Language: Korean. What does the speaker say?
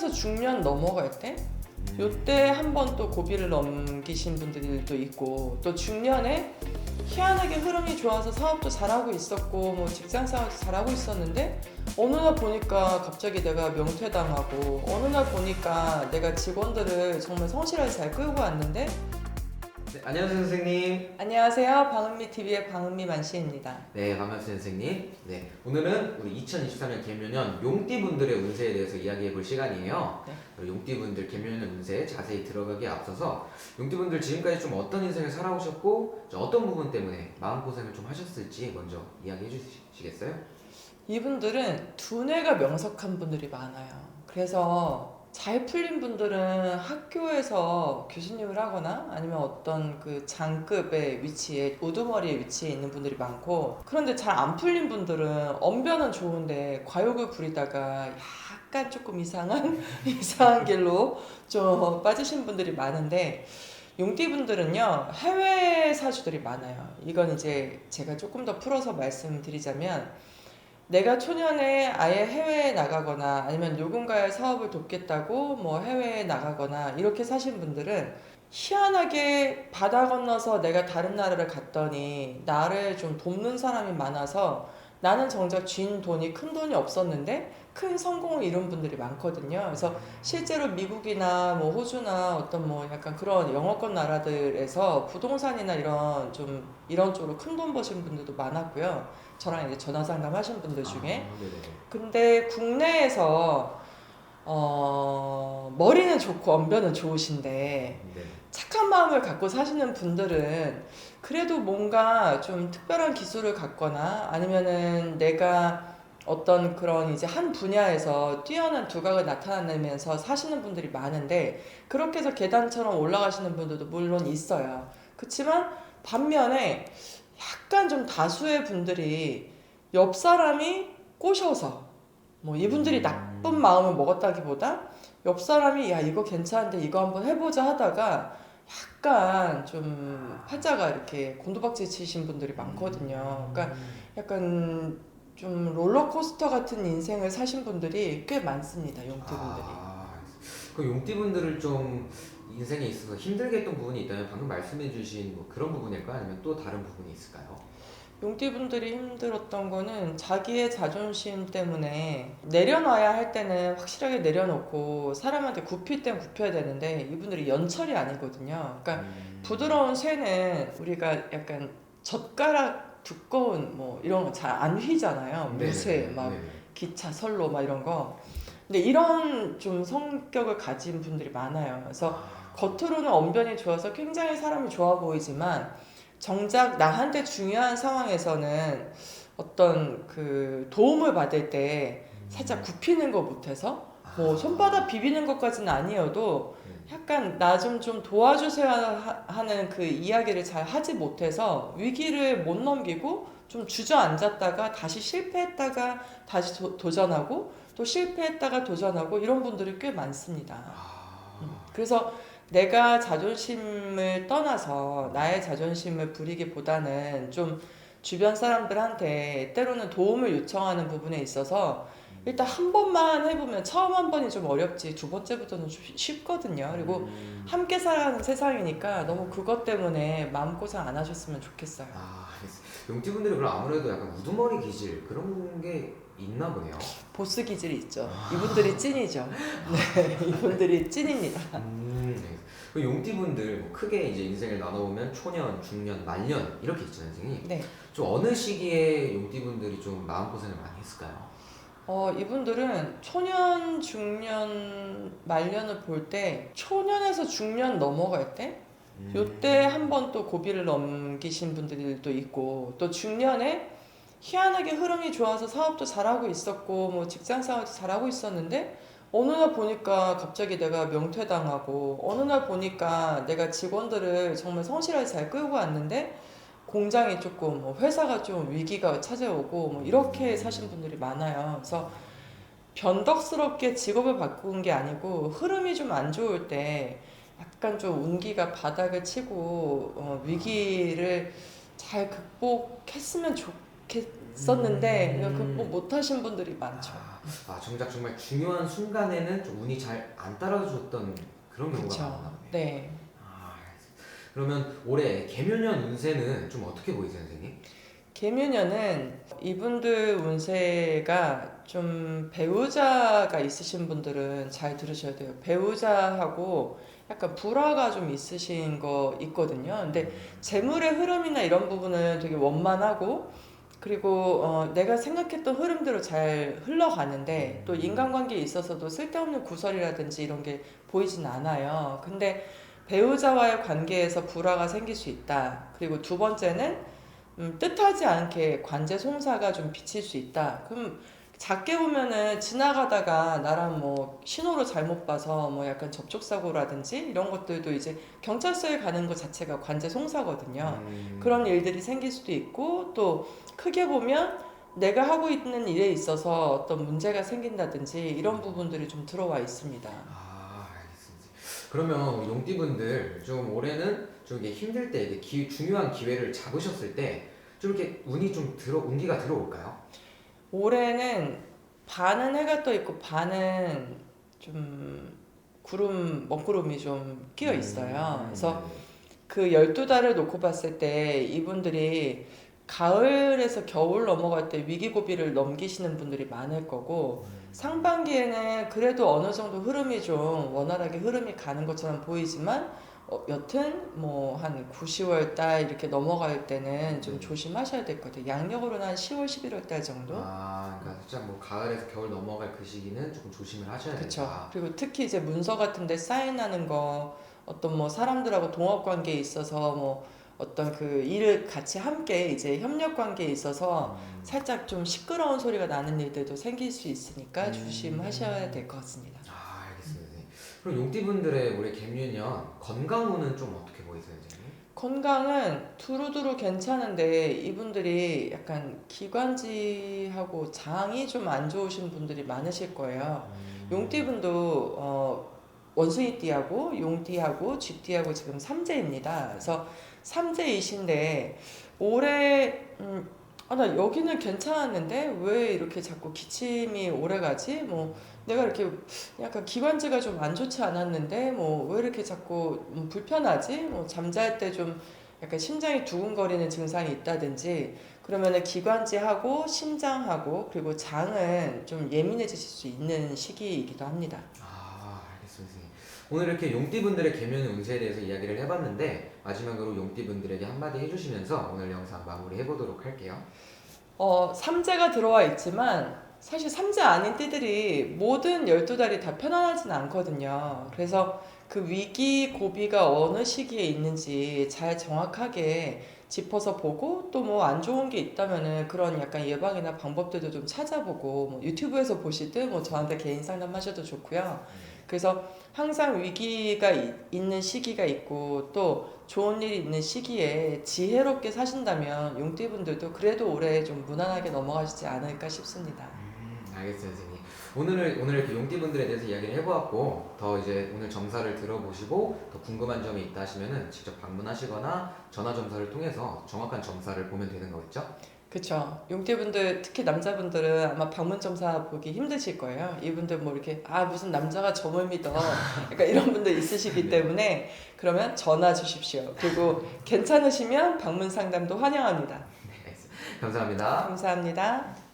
초년에서 중년 넘어갈 때 요때 한번 또 고비를 넘기신 분들도 있고, 또 중년에 희한하게 흐름이 좋아서 사업도 잘하고 있었고 뭐 직장 생활도 잘하고 있었는데 어느 날 보니까 갑자기 내가 명퇴당하고, 어느 날 보니까 내가 직원들을 정말 성실하게 잘 끌고 왔는데. 네, 안녕하세요 선생님. 안녕하세요, 방은미TV의 방은미 만씨입니다. 네, 반갑습니다 선생님. 네, 오늘은 우리 2023년 개묘년 용띠분들의 운세에 대해서 이야기해 볼 시간이에요. 네. 용띠분들 개묘년 운세에 자세히 들어가기에 앞서서 용띠분들 지금까지 좀 어떤 인생을 살아오셨고 어떤 부분 때문에 마음고생을 좀 하셨을지 먼저 이야기해 주시겠어요? 이분들은 두뇌가 명석한 분들이 많아요. 그래서 잘 풀린 분들은 학교에서 교수님을 하거나 아니면 어떤 그 장급의 위치에, 우두머리의 위치에 있는 분들이 많고, 그런데 잘 안 풀린 분들은 언변은 좋은데 과욕을 부리다가 약간 조금 이상한 길로 좀 빠지신 분들이 많은데, 용띠분들은요 해외 사주들이 많아요. 이건 이제 제가 조금 더 풀어서 말씀드리자면, 내가 초년에 아예 해외에 나가거나 아니면 누군가의 사업을 돕겠다고 뭐 해외에 나가거나 이렇게 사신 분들은 희한하게 바다 건너서 내가 다른 나라를 갔더니 나를 좀 돕는 사람이 많아서 나는 정작 쥔 돈이, 큰 돈이 없었는데 큰 성공을 이룬 분들이 많거든요. 그래서 실제로 미국이나 뭐 호주나 어떤 뭐 약간 그런 영어권 나라들에서 부동산이나 이런 좀 이런 쪽으로 큰 돈 버신 분들도 많았고요. 저랑 이제 전화 상담하신 분들 중에. 네네. 근데 국내에서 머리는 좋고 언변은 좋으신데 네. 착한 마음을 갖고 사시는 분들은 그래도 뭔가 좀 특별한 기술을 갖거나 아니면은 내가 어떤 그런 이제 한 분야에서 뛰어난 두각을 나타내면서 사시는 분들이 많은데, 그렇게 해서 계단처럼 올라가시는 분들도 물론 있어요. 그렇지만 반면에 약간 좀 다수의 분들이 옆 사람이 꼬셔서, 뭐 이분들이 나쁜 마음을 먹었다기보다 옆 사람이 야 이거 괜찮은데 이거 한번 해보자 하다가 약간 좀 팔자가 이렇게 곤두박질 치신 분들이 많거든요. 그러니까 약간 좀 롤러코스터 같은 인생을 사신 분들이 꽤 많습니다, 용띠분들이. 그 용띠분들을 좀 인생에 있어서 힘들게 했던 부분이 있다면 방금 말씀해 주신 뭐 그런 부분일까요? 아니면 또 다른 부분이 있을까요? 용띠분들이 힘들었던 거는 자기의 자존심 때문에 내려놔야 할 때는 확실하게 내려놓고 사람한테 굽힐 땐 굽혀야 되는데, 이분들이 연철이 아니거든요. 그러니까 부드러운 쇠는 우리가 약간 젓가락 두꺼운 뭐 이런 거 잘 안 휘잖아요. 무쇠, 막 기차, 선로 막 이런 거. 근데 이런 좀 성격을 가진 분들이 많아요. 그래서 겉으로는 언변이 좋아서 굉장히 사람이 좋아 보이지만 정작 나한테 중요한 상황에서는 어떤 그 도움을 받을 때 살짝 굽히는 거 못해서, 뭐 손바닥 비비는 것까지는 아니어도 약간 나 좀 도와주세요 하는 그 이야기를 잘 하지 못해서 위기를 못 넘기고 좀 주저앉았다가 다시 실패했다가 다시 도전하고 또 실패했다가 도전하고 이런 분들이 꽤 많습니다. 그래서 내가 자존심을 떠나서 나의 자존심을 부리기보다는 좀 주변 사람들한테 때로는 도움을 요청하는 부분에 있어서 일단 한 번만 해보면, 처음 한 번이 좀 어렵지 두 번째부터는 좀 쉽거든요. 그리고 함께 살아가는 세상이니까 너무 그것 때문에 마음고생 안 하셨으면 좋겠어요. 용띠분들이 그럼 아무래도 약간 우두머리 기질 그런 게 있나 보네요. 보스 기질이 있죠. 이분들이 찐이죠. 네, 이분들이 찐입니다. 네. 그 용띠분들 뭐 크게 이제 인생을 나눠보면 초년, 중년, 말년 이렇게 있잖아요, 선생님. 네. 좀 어느 시기에 용띠분들이 좀 마음고생을 많이 했을까요? 이분들은 초년, 중년, 말년을 볼 때, 초년에서 중년 넘어갈 때 요때 한번 또 고비를 넘기신 분들도 있고, 또 중년에 희한하게 흐름이 좋아서 사업도 잘하고 있었고 뭐 직장 생활도 잘하고 있었는데 어느 날 보니까 갑자기 내가 명퇴당하고, 어느 날 보니까 내가 직원들을 정말 성실하게 잘 끌고 왔는데 공장이 조금 뭐 회사가 좀 위기가 찾아오고 뭐 이렇게 사신 분들이 많아요. 그래서 변덕스럽게 직업을 바꾼 게 아니고 흐름이 좀 안 좋을 때 약간 좀 운기가 바닥을 치고 위기를 잘 극복했으면 좋겠었는데 극복 못하신 분들이 많죠. 정작 정말 중요한 순간에는 좀 운이 잘 안 따라줬던 그런 경우가 그쵸. 많나 보네. 네. 알겠습니다. 그러면 올해 개묘년 운세는 좀 어떻게 보이세요, 선생님? 개묘년은 이분들 운세가 좀 배우자가 있으신 분들은 잘 들으셔야 돼요. 배우자하고 약간 불화가 좀 있으신 거 있거든요. 근데 재물의 흐름이나 이런 부분은 되게 원만하고 그리고 내가 생각했던 흐름대로 잘 흘러가는데 또 인간관계에 있어서도 쓸데없는 구설이라든지 이런 게 보이진 않아요. 근데 배우자와의 관계에서 불화가 생길 수 있다. 그리고 두 번째는 뜻하지 않게 관제 송사가 좀 비칠 수 있다. 그럼 작게 보면은 지나가다가 나랑 뭐 신호를 잘못 봐서 뭐 약간 접촉사고라든지 이런 것들도 이제 경찰서에 가는 것 자체가 관제 송사거든요. 그런 일들이 생길 수도 있고 또 크게 보면 내가 하고 있는 일에 있어서 어떤 문제가 생긴다든지 이런 부분들이 좀 들어와 있습니다. 알겠습니다. 그러면 용띠분들 좀 올해는 좀 이게 힘들 때 이게 중요한 기회를 잡으셨을 때 좀 이렇게 운기가 들어올까요? 올해는 반은 해가 떠 있고 반은 좀 먹구름이 좀 끼어 있어요. 그래서 그 12달을 놓고 봤을 때 이분들이 가을에서 겨울 넘어갈 때 위기고비를 넘기시는 분들이 많을 거고 상반기에는 그래도 어느 정도 흐름이 좀 원활하게 흐름이 가는 것처럼 보이지만 여튼 뭐 한 9, 10월 달 이렇게 넘어갈 때는 좀 조심하셔야 될 것 같아요. 양력으로는 한 10월, 11월 달 정도? 그러니까 살짝 뭐 가을에서 겨울 넘어갈 그 시기는 조금 조심을 하셔야 그쵸. 된다. 그리고 특히 이제 문서 같은 데 사인하는 거 어떤 뭐 사람들하고 동업 관계에 있어서 뭐 어떤 그 일을 같이 함께 이제 협력 관계에 있어서 살짝 좀 시끄러운 소리가 나는 일들도 생길 수 있으니까 조심하셔야 될 것 같습니다. 알겠습니다. 네. 그럼 용띠분들의 올해 개묘년 건강운은 좀 어떻게 보이세요, 선생님? 건강은 두루두루 괜찮은데 이분들이 약간 기관지하고 장이 좀 안 좋으신 분들이 많으실 거예요. 용띠분도 원숭이띠하고 용띠하고 쥐띠하고 지금 삼재입니다. 그래서 삼재이신데 올해 나 여기는 괜찮았는데 왜 이렇게 자꾸 기침이 오래 가지? 뭐 내가 이렇게 약간 기관지가 좀 안 좋지 않았는데 뭐 왜 이렇게 자꾸 불편하지? 뭐 잠잘 때 좀 약간 심장이 두근거리는 증상이 있다든지 그러면은 기관지하고 심장하고 그리고 장은 좀 예민해지실 수 있는 시기이기도 합니다. 알겠습니다, 선생님. 오늘 이렇게 용띠분들의 개묘 운세에 대해서 이야기를 해봤는데 마지막으로 용띠분들에게 한마디 해주시면서 오늘 영상 마무리해보도록 할게요. 삼재가 들어와 있지만 사실 삼재 아닌 띠들이 모든 12달이 다 편안하진 않거든요. 그래서 그 위기, 고비가 어느 시기에 있는지 잘 정확하게 짚어서 보고 또 뭐 안 좋은 게 있다면은 그런 약간 예방이나 방법들도 좀 찾아보고 뭐 유튜브에서 보시든 뭐 저한테 개인 상담하셔도 좋고요. 그래서 항상 위기가 있는 시기가 있고 또 좋은 일이 있는 시기에 지혜롭게 사신다면 용띠분들도 그래도 올해 좀 무난하게 넘어가시지 않을까 싶습니다. 알겠어요, 선생님. 오늘 이렇게 용띠분들에 대해서 이야기를 해보았고 더 이제 오늘 점사를 들어보시고 더 궁금한 점이 있다 하시면은 직접 방문하시거나 전화 점사를 통해서 정확한 점사를 보면 되는 거겠죠? 그쵸. 용띠분들 특히 남자분들은 아마 방문 점사 보기 힘드실 거예요. 이분들 뭐 이렇게 무슨 남자가 점을 믿어 약간 이런 분들 있으시기 때문에 그러면 전화 주십시오. 그리고 괜찮으시면 방문 상담도 환영합니다. 감사합니다. 감사합니다.